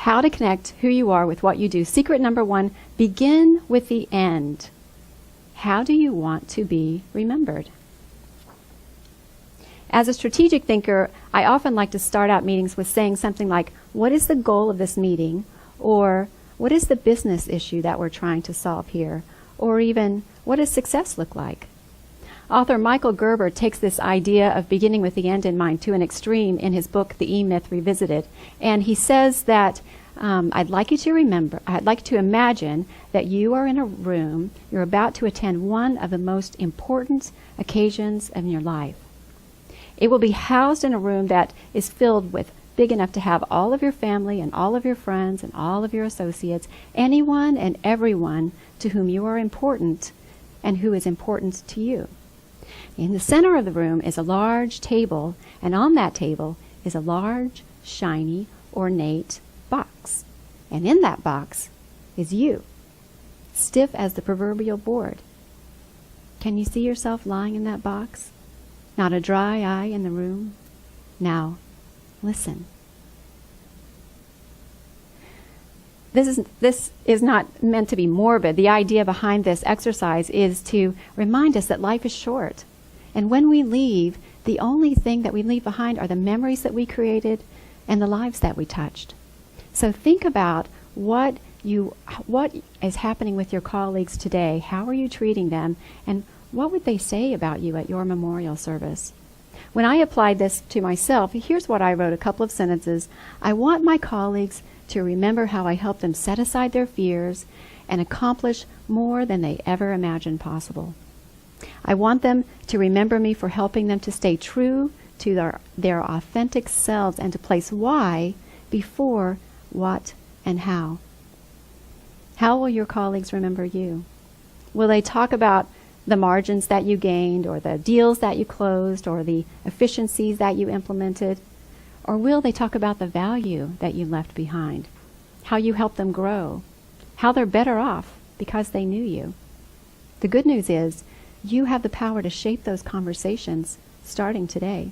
how to connect who you are with what you do. Secret number 1, begin with the end. How do you want to be remembered? As a strategic thinker, I often like to start out meetings with saying something like, what is the goal of this meeting? Or what is the business issue that we're trying to solve here? Or even, what does success look like? Author Michael Gerber takes this idea of beginning with the end in mind to an extreme in his book, The E-Myth Revisited. And he says that I'd like you to imagine that you are in a room, you're about to attend one of the most important occasions of your life. It will be housed in a room that is filled with, big enough to have all of your family and all of your friends and all of your associates, anyone and everyone to whom you are important and who is important to you. In the center of the room is a large table, and on that table is a large, shiny, ornate box. And in that box is you, stiff as the proverbial board. Can you see yourself lying in that box? Not a dry eye in the room? Now, listen. This is not meant to be morbid. The idea behind this exercise is to remind us that life is short. And when we leave, the only thing that we leave behind are the memories that we created and the lives that we touched. So think about what is happening with your colleagues today. How are you treating them? And what would they say about you at your memorial service? When I applied this to myself, here's what I wrote, a couple of sentences. I want my colleagues to remember how I helped them set aside their fears and accomplish more than they ever imagined possible. I want them to remember me for helping them to stay true to their authentic selves and to place why before what and how. How will your colleagues remember you? Will they talk about the margins that you gained, or the deals that you closed, or the efficiencies that you implemented? Or will they talk about the value that you left behind, how you helped them grow, how they're better off because they knew you? The good news is you have the power to shape those conversations starting today.